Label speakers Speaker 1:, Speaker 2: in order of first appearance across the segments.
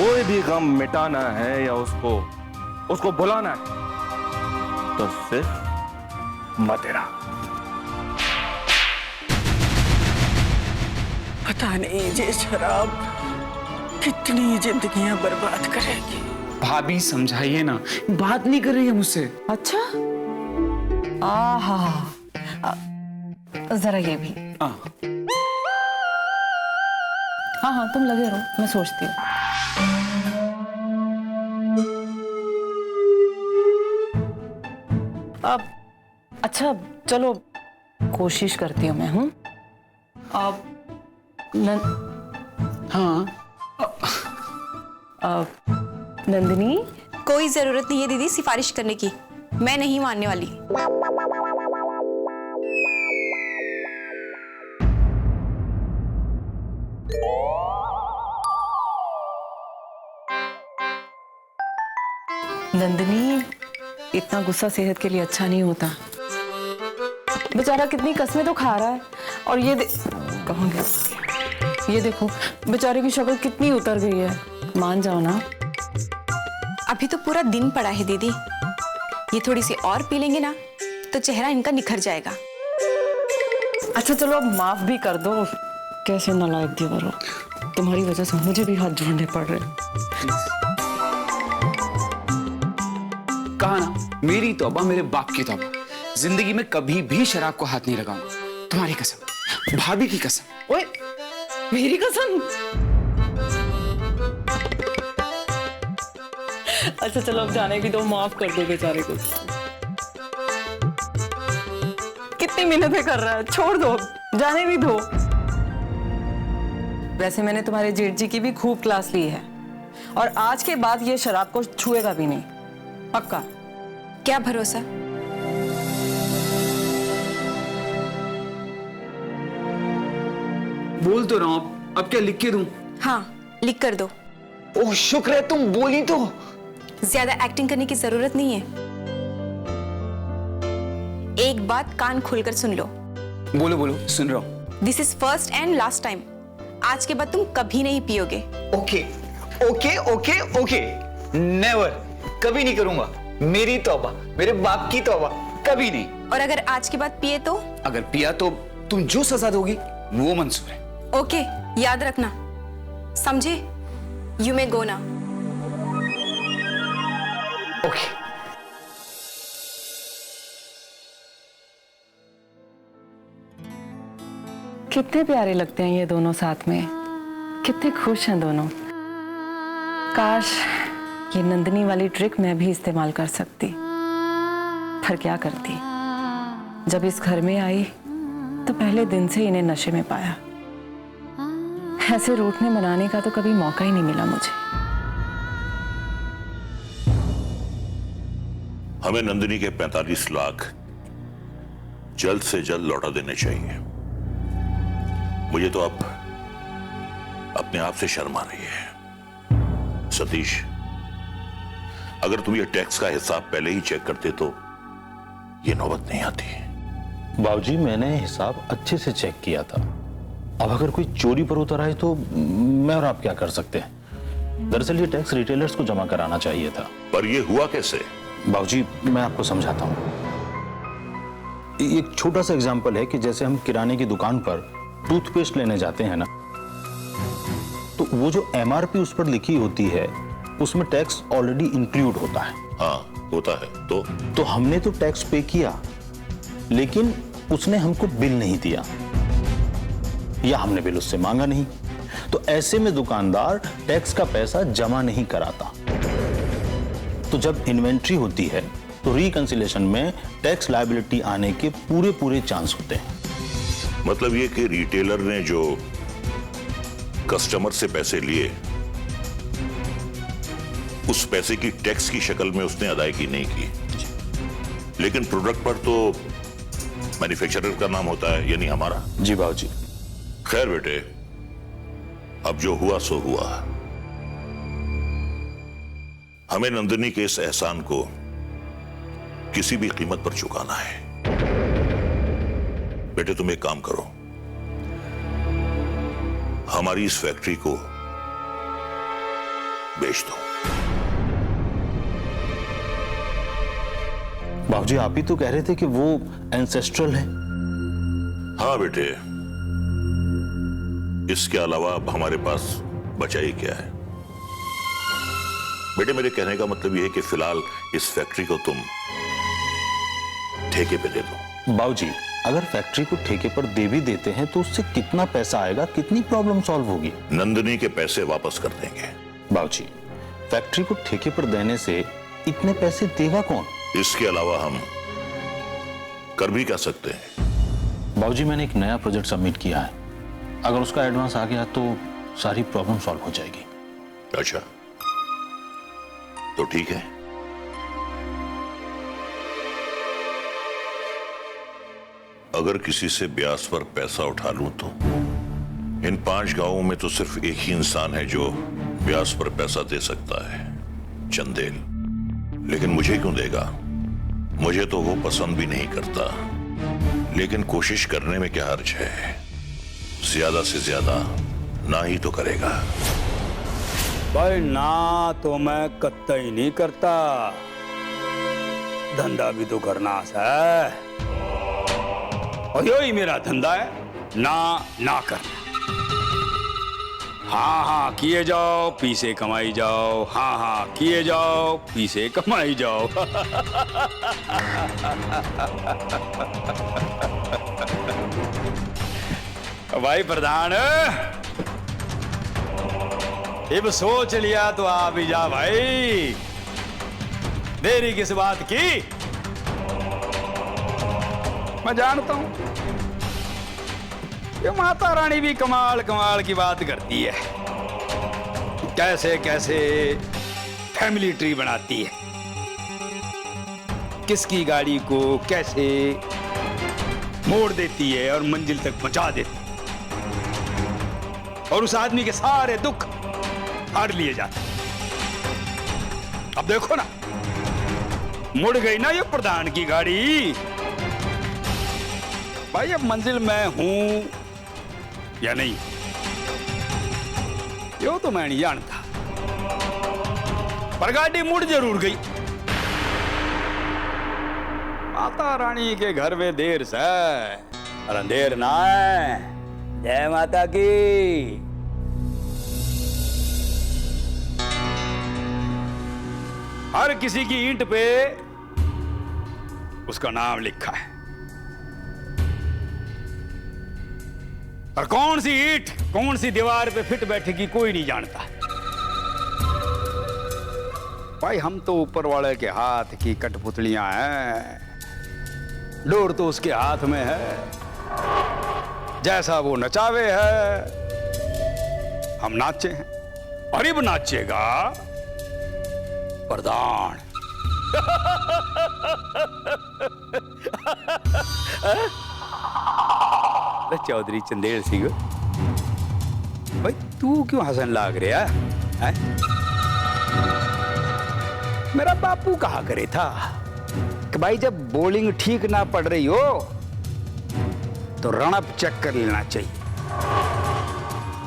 Speaker 1: कोई भी गम मिटाना है या उसको भुलाना है तो सिर्फ मदिरा।
Speaker 2: पता नहीं ये शराब कितनी जिंदगियां बर्बाद करेगी।
Speaker 3: भाभी समझाइए ना, बात नहीं कर रही है मुझसे।
Speaker 2: अच्छा, आहा, जरा ये भी। हाँ हाँ, तुम लगे रहो, मैं सोचती हूँ। अब अच्छा चलो, कोशिश करती हूँ मैं। अब
Speaker 3: हाँ,
Speaker 2: नंदिनी,
Speaker 4: कोई जरूरत नहीं है दीदी सिफारिश करने की, मैं नहीं मानने वाली।
Speaker 2: नंदिनी, इतना गुस्सा सेहत के लिए अच्छा नहीं होता। बेचारा कितनी कस्में तो खा रहा है, और ये कहाँ गया? ये देखो बेचारे की शक्ल कितनी उतर गई है। मान जाओ ना।
Speaker 4: अभी तो पूरा दिन पड़ा है दीदी, ये थोड़ी सी और पी लेंगे ना तो चेहरा इनका निखर जाएगा।
Speaker 2: अच्छा चलो, अब माफ भी कर दो। कैसे नालायक देवर हो, तुम्हारी वजह से मुझे भी हाथ जोड़ने पड़ रहे हैं।
Speaker 3: कहा ना, मेरी तौबा मेरे बाप की तौबा, जिंदगी में कभी भी शराब को हाथ नहीं लगाऊंगा। तुम्हारी कसम, भाभी की कसम।
Speaker 2: ओए, मेरी कसम। अच्छा चलो, अब जाने भी दो, माफ कर दो बेचारे को। कितनी मिन्नतें कर रहा है, छोड़ दो, जाने भी दो। वैसे मैंने तुम्हारे जेठ जी की भी खूब क्लास ली है, और आज के बाद ये शराब को छुएगा भी नहीं, पक्का।
Speaker 4: क्या भरोसा?
Speaker 3: बोल तो रहा हूं, अब क्या लिख के दूं?
Speaker 4: हाँ, लिख कर दो।
Speaker 3: ओह शुक्र है तुम बोली तो।
Speaker 4: ज्यादा एक्टिंग करने की जरूरत नहीं है। एक बात कान खोलकर सुन लो।
Speaker 3: बोलो बोलो, सुन रहा हूं।
Speaker 4: This is first and last time. आज के बाद तुम कभी नहीं पियोगे।
Speaker 5: Okay okay okay okay, never, कभी नहीं करूंगा। मेरी तौबा, मेरे बाप की तौबा, कभी नहीं।
Speaker 4: और अगर आज के बाद पिए तो?
Speaker 3: अगर पिया तो तुम जो सजा दोगी वो मंजूर है।
Speaker 4: ओके, याद रखना, समझे? यू मे गो ना।
Speaker 5: ओके।
Speaker 2: कितने प्यारे लगते हैं ये दोनों साथ में, कितने खुश हैं दोनों। काश ये नंदिनी वाली ट्रिक मैं भी इस्तेमाल कर सकती, पर क्या करती। जब इस घर में आई तो पहले दिन से इन्हें नशे में पाया। ऐसे रूठने मनाने का तो कभी मौका ही नहीं मिला मुझे।
Speaker 6: हमें नंदिनी के 45 लाख जल्द से जल्द लौटा देने चाहिए। मुझे तो अब अपने आप से शर्म आ रही है। सतीश, अगर तुम ये टैक्स का हिसाब पहले ही चेक करते तो ये नौबत नहीं आती।
Speaker 1: बाबूजी, मैंने हिसाब अच्छे से चेक किया था। अब अगर कोई चोरी पर उतर आए तो मैं और आप क्या कर सकते हैं। दरअसल ये टैक्स रिटेलर्स को जमा कराना चाहिए था।
Speaker 6: पर ये हुआ कैसे?
Speaker 1: बाबूजी, मैं आपको समझाता हूँ। एक छोटा सा एग्जांपल है कि जैसे हम किराने की दुकान पर टूथपेस्ट लेने जाते हैं ना, तो वो जो एमआरपी उस पर लिखी होती है उसमें टैक्स ऑलरेडी इंक्लूड होता है।
Speaker 6: हाँ, होता है। तो
Speaker 1: हमने तो टैक्स पे किया, लेकिन उसने हमको बिल नहीं दिया, या हमने बिल उससे मांगा नहीं। तो ऐसे में दुकानदार टैक्स का पैसा जमा नहीं कराता। तो जब इन्वेंट्री होती है तो रिकंसिलेशन में टैक्स लायबिलिटी आने के पूरे चांस होते हैं।
Speaker 6: मतलब ये कि रिटेलर ने जो कस्टमर से पैसे लिए, उस पैसे की टैक्स की शक्ल में उसने अदायगी नहीं की, लेकिन प्रोडक्ट पर तो मैन्युफैक्चरर का नाम होता है, यानी हमारा।
Speaker 1: जी बाबूजी।
Speaker 6: खैर बेटे, अब जो हुआ सो हुआ। हमें नंदिनी के इस एहसान को किसी भी कीमत पर चुकाना है। बेटे, तुम एक काम करो, हमारी इस फैक्ट्री को बेच दो।
Speaker 1: बाबूजी, आप ही तो कह रहे थे कि वो एंसेस्ट्रल है।
Speaker 6: हाँ बेटे, इसके अलावा अब हमारे पास बचा ही क्या है। बेटे, मेरे कहने का मतलब यह है कि फिलहाल इस फैक्ट्री को तुम ठेके पे दे दो।
Speaker 1: बाबूजी, अगर फैक्ट्री को ठेके पर दे भी देते हैं तो उससे कितना पैसा आएगा, कितनी प्रॉब्लम सॉल्व होगी?
Speaker 6: नंदिनी के पैसे वापस कर देंगे।
Speaker 1: बाबूजी, फैक्ट्री को ठेके पर देने से इतने पैसे देगा कौन?
Speaker 6: इसके अलावा हम कर भी क्या सकते हैं?
Speaker 1: बाबूजी, मैंने एक नया प्रोजेक्ट सबमिट किया है, अगर उसका एडवांस आ गया तो सारी प्रॉब्लम सॉल्व हो जाएगी।
Speaker 6: अच्छा, तो ठीक है। अगर किसी से ब्याज पर पैसा उठा लूं तो इन 5 गांवों में तो सिर्फ एक ही इंसान है जो ब्याज पर पैसा दे सकता है, चंदेल। लेकिन मुझे क्यों देगा? मुझे तो वो पसंद भी नहीं करता, लेकिन कोशिश करने में क्या हर्ज है? ज्यादा से ज्यादा ना ही तो करेगा।
Speaker 7: भाई ना तो मैं कतई नहीं करता, धंधा भी तो करना है और यही मेरा धंधा है, ना करना। हाँ किए जाओ, पीसे कमाई जाओ। हाँ किए जाओ, पीसे कमाई जाओ। भाई प्रधान, अब सोच लिया तो आ भी जा भाई, देरी किस बात की? मैं जानता हूं ये माता रानी भी कमाल कमाल की बात करती है, कैसे कैसे फैमिली ट्री बनाती है, किसकी गाड़ी को कैसे मोड़ देती है और मंजिल तक पहुंचा देती है, और उस आदमी के सारे दुख हार लिए जाते। अब देखो ना, मुड़ गई ना ये प्रधान की गाड़ी। भाई अब मंजिल में हूं या नहीं, यो तो मैं नहीं जानता, पर गाड़ी मुड़ जरूर गई। माता रानी के घर में देर से और अंधेर ना है। जय माता की। हर किसी की ईंट पे उसका नाम लिखा है, और कौन सी ईंट कौन सी दीवार पे फिट बैठेगी कोई नहीं जानता। भाई हम तो ऊपर वाले के हाथ की कठपुतलियां हैं, डोर तो उसके हाथ में है, जैसा वो नचावे है हम नाचे हैं, और अब नाचेगा प्रधान। चौधरी चंदेल सिंह, भाई तू क्यों हंसन लाग रहा है? मेरा बापू कहा करे था कि भाई जब बॉलिंग ठीक ना पड़ रही हो तो रणअप चेक कर लेना चाहिए,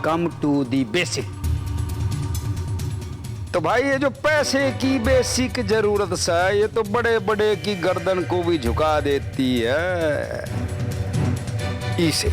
Speaker 7: कम टू दी बेसिक। तो भाई ये जो पैसे की बेसिक जरूरत है, ये तो बड़े बड़े की गर्दन को भी झुका देती है। इसे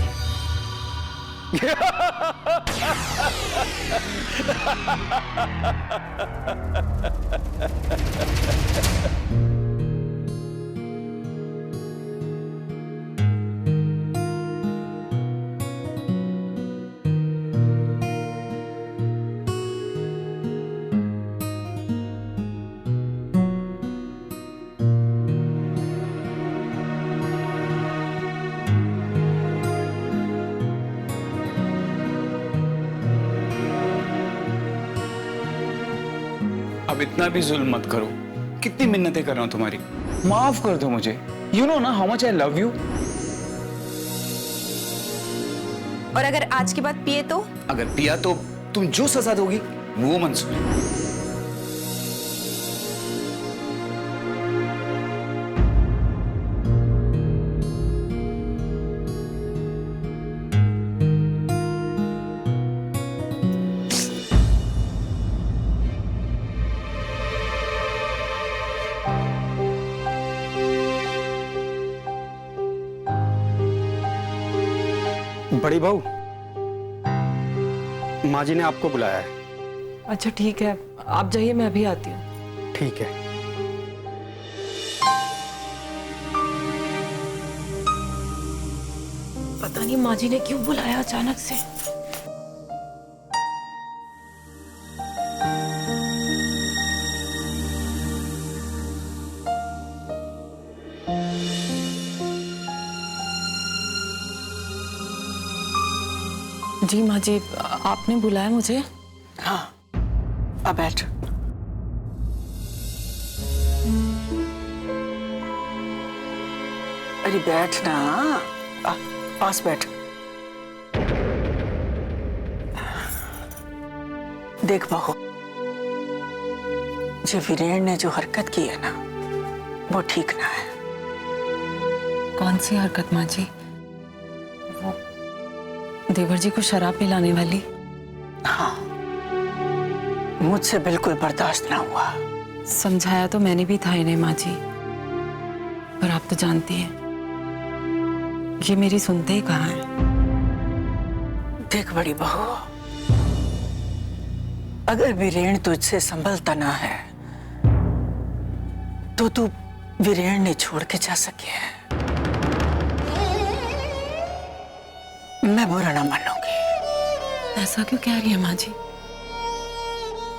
Speaker 3: अब इतना भी जुल्म मत करो, कितनी मिन्नतें कर रहा हूं तुम्हारी, माफ कर दो मुझे। यू नो ना how much I love you.
Speaker 4: और अगर आज के बाद पिए तो?
Speaker 3: अगर पिया तो तुम जो सजा दोगी वो मंजूर है।
Speaker 7: बड़ी बहू, माँ जी ने आपको बुलाया है।
Speaker 2: अच्छा ठीक है, आप जाइए, मैं अभी आती हूँ।
Speaker 7: ठीक है।
Speaker 2: पता नहीं माँ जी ने क्यों बुलाया अचानक से। जी माँ जी, आपने बुलाया मुझे?
Speaker 8: हाँ, अब बैठ। अरे बैठ ना, पास बैठ। देख बहू, जो वीरेन ने जो हरकत की है ना, वो ठीक ना है।
Speaker 2: कौन सी हरकत माँ जी? वो देवर जी को शराब पिलाने वाली?
Speaker 8: हाँ, मुझसे बिल्कुल बर्दाश्त ना हुआ।
Speaker 2: समझाया तो मैंने भी था इन्हें माँ जी, पर आप तो जानती हैं ये मेरी सुनते ही कहाँ है।
Speaker 8: देख बड़ी बहू, अगर वीरेन तुझसे संभलता ना है तो तू वीरेन ने छोड़ के जा सके है। मैं बुरा ना मानूंगी।
Speaker 2: ऐसा क्यों कह रही है माँ जी?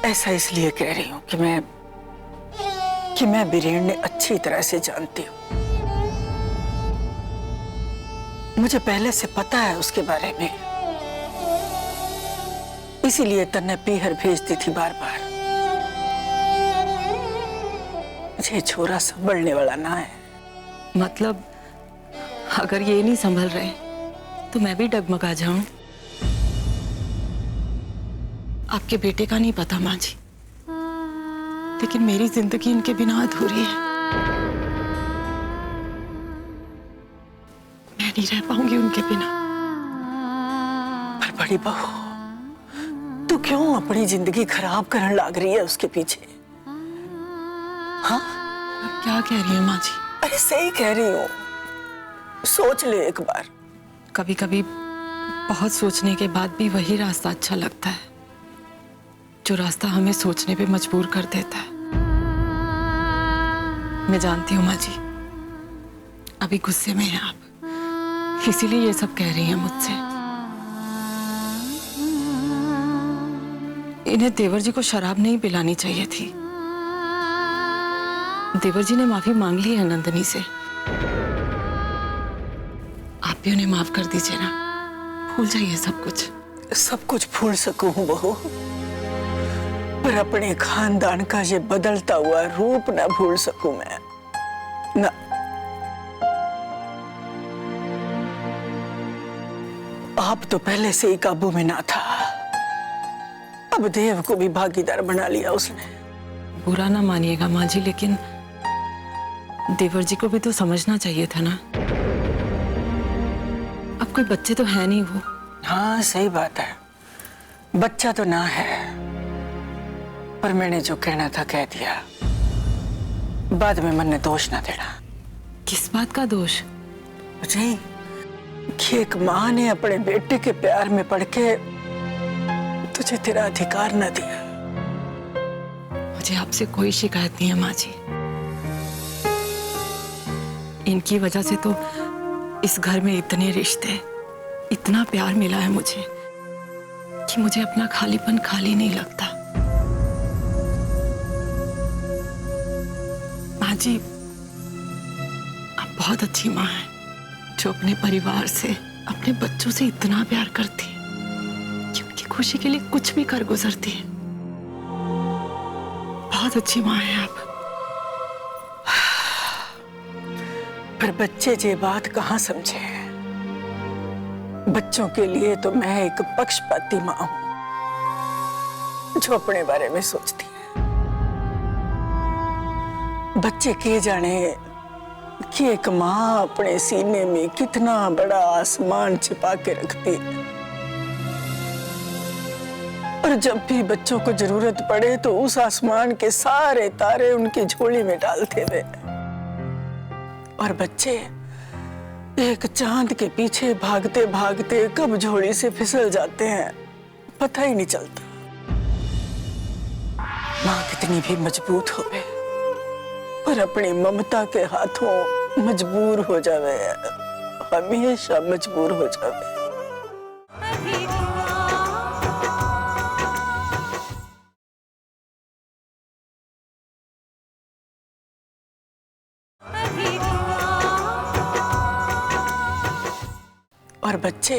Speaker 8: ऐसा इसलिए कह रही हूं कि मैं वीरेन ने अच्छी तरह से जानती हूं। मुझे पहले से पता है उसके बारे में, इसीलिए तन्ने पीहर भेजती थी बार बार। मुझे छोरा संभलने वाला ना है।
Speaker 2: मतलब अगर ये नहीं संभल रहे तो मैं भी डगमगा जाऊं? आपके बेटे का नहीं पता माँ जी, लेकिन मेरी जिंदगी इनके बिना अधूरी है। मैं नहीं रह पाऊंगी उनके बिना।
Speaker 8: पर बड़ी बहू, तू क्यों अपनी जिंदगी खराब करने लग रही है उसके पीछे? हाँ,
Speaker 2: आप क्या कह रही हैं माँ जी?
Speaker 8: अरे सही कह रही हूँ, सोच ले एक बार।
Speaker 2: कभी कभी बहुत सोचने के बाद भी वही रास्ता अच्छा लगता है जो रास्ता हमें सोचने पे मजबूर कर देता है। मैं जानती हूँ माँ जी, अभी गुस्से में हैं आप, इसीलिए ये सब कह रही हैं मुझसे। इन्हें देवर जी को शराब नहीं पिलानी चाहिए थी। देवर जी ने माफी मांग ली है नंदिनी से। आप भी उन्हें माफ कर दीजिए ना, भूल जाइए सब कुछ।
Speaker 8: सब कुछ भूल सकूं बहू, पर अपने खानदान का ये बदलता हुआ रूप ना भूल सकूं मैं ना। आप तो पहले से ही काबू में ना था, अब देव को भी भागीदार बना लिया उसने।
Speaker 2: बुरा ना मानिएगा माँ जी, लेकिन देवर जी को भी तो समझना चाहिए था ना। अब कोई बच्चे तो है नहीं वो।
Speaker 8: हाँ सही बात है, बच्चा तो ना है, पर मैंने जो कहना था कह दिया। बाद में मन ने दोष ना देना।
Speaker 2: किस बात का दोष?
Speaker 8: मुझे कि एक माँ ने अपने बेटे के प्यार में पड़ के तुझे तेरा अधिकार न दिया।
Speaker 2: मुझे आपसे कोई शिकायत नहीं है माँ जी। इनकी वजह से तो इस घर में इतने रिश्ते, इतना प्यार मिला है मुझे कि मुझे अपना खालीपन खाली नहीं लगता। माँ जी, आप बहुत अच्छी माँ हैं जो अपने परिवार से, अपने बच्चों से इतना प्यार करती है कि उनकी खुशी के लिए कुछ भी कर गुजरती है। बहुत अच्छी माँ है आप।
Speaker 8: पर बच्चे ये बात कहाँ समझे? बच्चों के लिए तो मैं एक पक्षपाती माँ हूं जो अपने बारे में सोचती है। बच्चे के जाने कि एक माँ अपने सीने में कितना बड़ा आसमान छिपा के रखती है, और जब भी बच्चों को जरूरत पड़े तो उस आसमान के सारे तारे उनकी झोली में डालते हुए। और बच्चे एक चांद के पीछे भागते भागते कब झोली से फिसल जाते हैं पता ही नहीं चलता। माँ कितनी भी मजबूत होवे पर अपनी ममता के हाथों मजबूर हो जावे, हमेशा मजबूर हो जावे। और बच्चे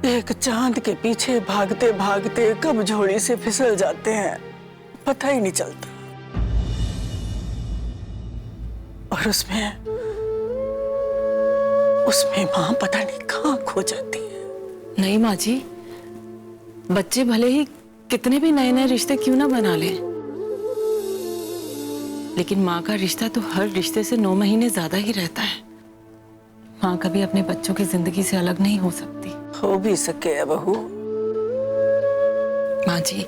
Speaker 8: एक चांद के पीछे भागते भागते कब झोली से फिसल जाते हैं पता ही नहीं चलता। और उसमें माँ पता नहीं कहाँ खो जाती है।
Speaker 2: नहीं माँ जी, बच्चे भले ही कितने भी नए नए रिश्ते क्यों ना बना लें, लेकिन माँ का रिश्ता तो हर रिश्ते से 9 महीने ज्यादा ही रहता है। माँ कभी अपने बच्चों की जिंदगी से अलग नहीं हो सकती।
Speaker 8: हो भी सके है बहू।
Speaker 2: माँ जी,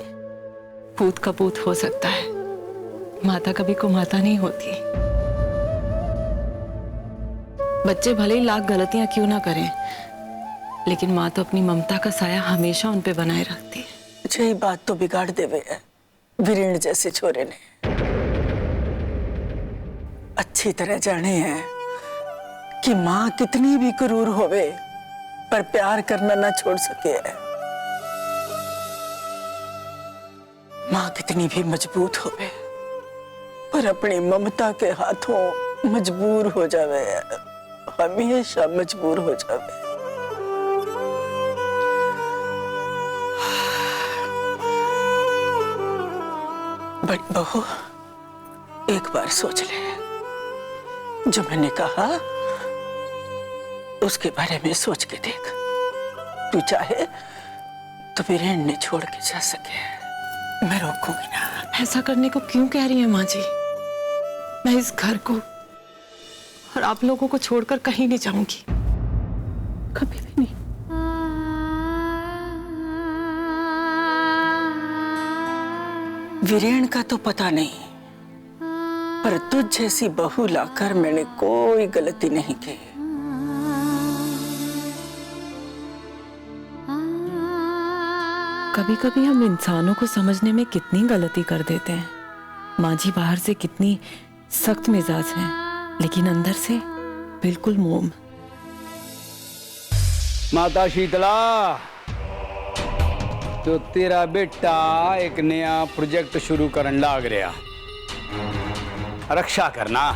Speaker 2: पूत का पूत हो सकता है, माता कभी को माता नहीं होती। बच्चे भले ही लाख गलतियां क्यों ना करें, लेकिन माँ तो अपनी ममता का साया हमेशा उन पे बनाए रखती है।
Speaker 8: यही बात तो बिगाड़ देवे है वीरेन जैसे छोरे ने। अच्छी तरह जाने हैं कि माँ कितनी भी क्रूर होवे पर प्यार करना ना छोड़ सके है। माँ कितनी भी मजबूत होवे पर अपनी ममता के हाथों मजबूर हो जावे, हमेशा मजबूर हो जावे। बड़ी बहू, एक बार सोच ले, जो मैंने कहा उसके बारे में सोच के देख। तू चाहे तो वीरेन ने छोड़ के जा सके, मैं रोकूंगी ना।
Speaker 2: ऐसा करने को क्यों कह रही है माँ जी? मैं इस घर को और आप लोगों को छोड़कर कहीं नहीं जाऊंगी, कभी भी नहीं।
Speaker 8: वीरेन का तो पता नहीं, पर तुझ जैसी बहू लाकर मैंने कोई गलती नहीं की।
Speaker 2: कभी कभी हम इंसानों को समझने में कितनी गलती कर देते हैं। माँ जी बाहर से कितनी सख्त मिजाज हैं, लेकिन अंदर से बिल्कुल मोम।
Speaker 7: माता शीतला, तो तेरा बेटा एक नया प्रोजेक्ट शुरू करने लाग रहा, रक्षा करना।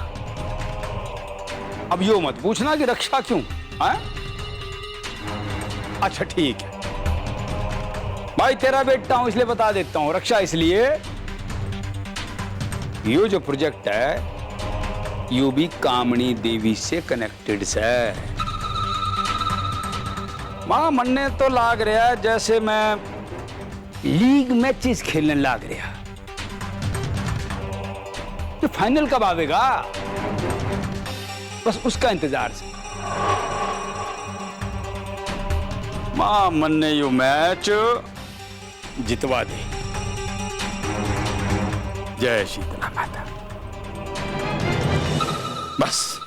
Speaker 7: अब यो मत पूछना कि रक्षा क्यों है? अच्छा ठीक है भाई, तेरा बेटा हूं इसलिए बता देता हूं। रक्षा इसलिए, यो जो प्रोजेक्ट है यो भी कामनी देवी से कनेक्टेड है। मां मनने तो लाग रहा है जैसे मैं लीग मैचेस खेलने लाग रहा। तो फाइनल कब आवेगा, बस उसका इंतजार से। मां मनने यो मैच जितवा दे। जय शीतला माता। बस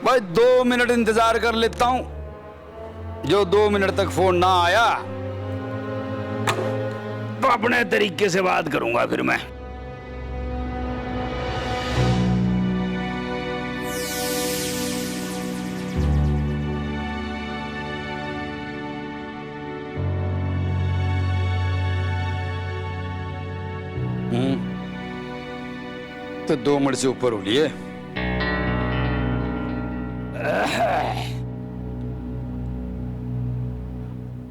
Speaker 7: भाई 2 मिनट इंतजार कर लेता हूं। जो 2 मिनट तक फोन ना आया तो अपने तरीके से बात करूंगा फिर मैं। तो 2 मिनट से ऊपर हो लिए।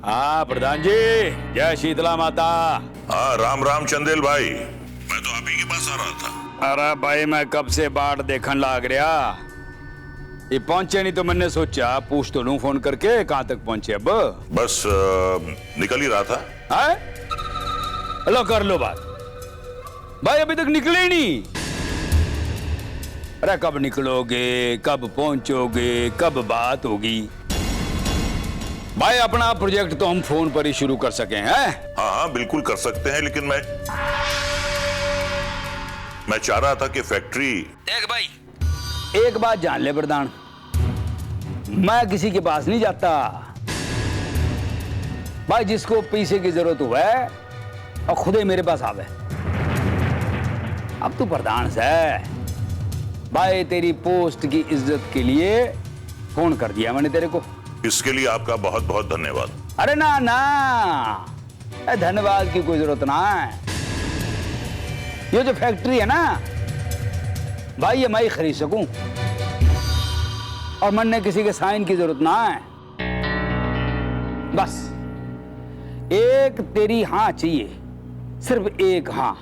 Speaker 7: हाँ प्रधान जी, जय शीतला माता।
Speaker 6: हाँ राम राम चंदेल भाई, मैं तो आप ही के पास आ रहा था।
Speaker 7: अरे भाई मैं कब से बाट देखने लाग रहा, ये पहुंचे नहीं तो मैंने सोचा पूछ तो लूं फोन करके कहां तक पहुंचे। अब
Speaker 6: बस निकल ही रहा था।
Speaker 7: है लो कर लो बात। भाई अभी तक निकले ही नहीं। अरे कब निकलोगे, कब पहुंचोगे, कब बात होगी? भाई अपना प्रोजेक्ट तो हम फोन पर ही शुरू कर सके हैं।
Speaker 6: हाँ हाँ बिल्कुल कर सकते हैं, लेकिन मैं चाह रहा था कि फैक्ट्री।
Speaker 7: देख भाई, एक बात जान ले प्रधान, मैं किसी के पास नहीं जाता भाई। जिसको पैसे की जरूरत हुआ और खुद ही मेरे पास आवे। अब तू प्रधान से भाई, तेरी पोस्ट की इज्जत के लिए फोन कर दिया मैंने तेरे को।
Speaker 6: इसके लिए आपका बहुत बहुत धन्यवाद।
Speaker 7: अरे ना ना, धन्यवाद की कोई जरूरत ना है। ये जो फैक्ट्री है ना भाई, ये मैं ही खरीद सकूं और मन ने किसी के साइन की जरूरत ना है। बस एक तेरी हाँ चाहिए, सिर्फ एक हाँ।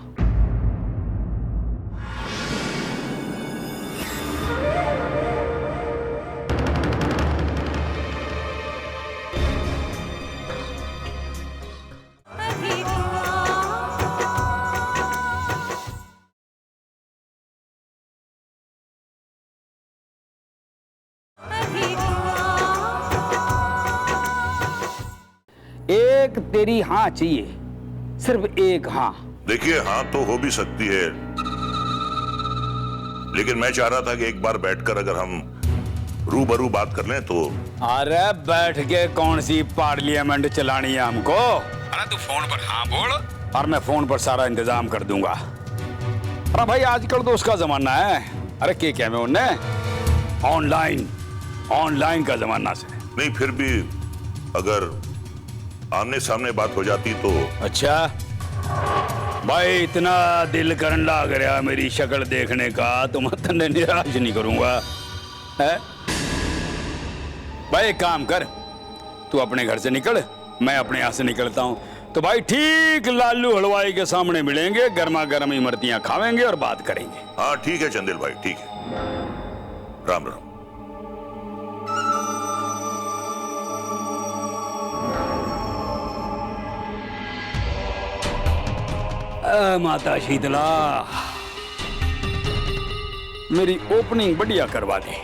Speaker 7: एक तेरी हाँ चाहिए, सिर्फ एक हाँ।
Speaker 6: देखिए, हाँ तो हो भी सकती है, लेकिन मैं चाह रहा था कि एक बार बैठकर अगर हम रूबरू बात कर लें तो।
Speaker 7: अरे बैठ के कौन सी पार्लियामेंट चलानी है हमको? अरे तू फोन पर हाँ बोल और मैं फोन पर सारा इंतजाम कर दूंगा। अरे भाई आजकल तो उसका जमाना है। अरे क्या मैं उन्ने ऑनलाइन का जमाना से।
Speaker 6: नहीं, फिर भी अगर आमने सामने बात हो जाती तो।
Speaker 7: अच्छा भाई, इतना दिल करने लग रहा मेरी शक्ल देखने का तो मैं तन्ने निराश नहीं करूंगा है? भाई एक काम कर, तू अपने घर से निकल, मैं अपने यहाँ से निकलता हूँ। तो भाई ठीक लालू हलवाई के सामने मिलेंगे, गर्मा गर्म इमरतियां खावेंगे और बात करेंगे।
Speaker 6: हाँ ठीक है चंदेल भाई, ठीक है। राम राम।
Speaker 7: माता शीतला, मेरी ओपनिंग बढ़िया करवा दे।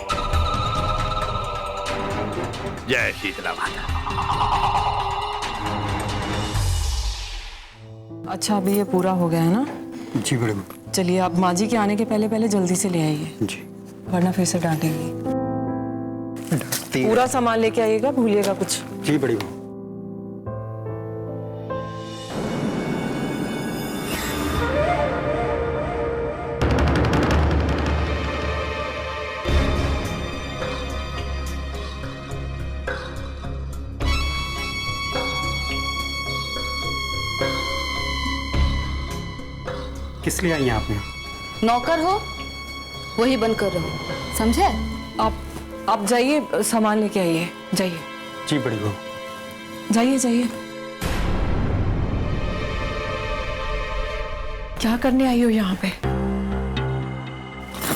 Speaker 7: जय शीतला माता।
Speaker 2: अच्छा, अभी ये पूरा हो गया है ना?
Speaker 9: जी मैडम।
Speaker 2: चलिए, आप माँ जी के आने के पहले पहले जल्दी से ले आइए,
Speaker 9: जी।
Speaker 2: वरना फिर से डांटेंगी।
Speaker 9: डांटती है।
Speaker 2: पूरा सामान लेके आइएगा, भूलिएगा कुछ।
Speaker 9: जी बड़ी बहू। किस लिए आई हैं आपने?
Speaker 10: नौकर हो वही बंद कर रहे हो, समझे?
Speaker 2: आप जाइए, सामान लेके आइए, जाइए।
Speaker 9: जी बड़ी बहू।
Speaker 2: जाइए जाइए। क्या करने आई हो यहाँ पे?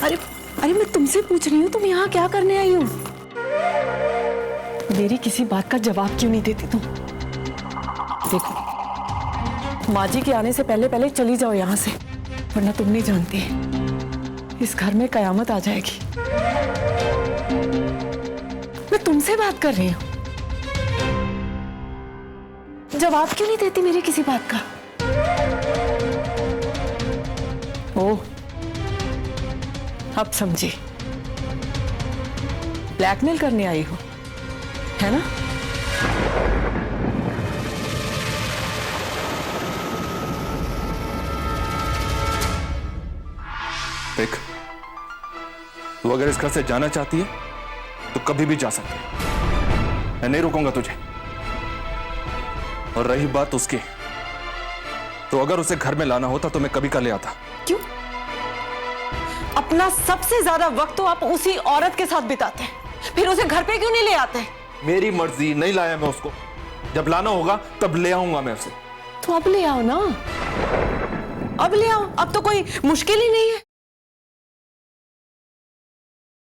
Speaker 2: अरे मैं तुमसे पूछ रही हूँ, तुम यहाँ क्या करने आई हो? मेरी किसी बात का जवाब क्यों नहीं देती तुम? देखो, माँ जी के आने से पहले पहले चली जाओ यहाँ से, वरना तुम नहीं जानती इस घर में कयामत आ जाएगी। मैं तुमसे बात कर रही हूँ, जवाब क्यों नहीं देती मेरी किसी बात का? ओह, अब समझी, ब्लैकमेल करने आई हो, है ना?
Speaker 11: देख, तू अगर इस घर से जाना चाहती है तो कभी भी जा सकती है, मैं नहीं रोकूंगा तुझे। और रही बात उसकी, तो अगर उसे घर में लाना होता तो मैं कभी का ले आता।
Speaker 2: क्यों? अपना सबसे ज्यादा वक्त तो आप उसी औरत के साथ बिताते हैं, फिर उसे घर पे क्यों नहीं ले आते?
Speaker 11: मेरी मर्जी, नहीं लाया मैं उसको। जब लाना होगा तब ले आऊंगा मैं उसे।
Speaker 2: तो अब ले आओ ना, अब ले आओ, अब तो कोई मुश्किल ही नहीं है।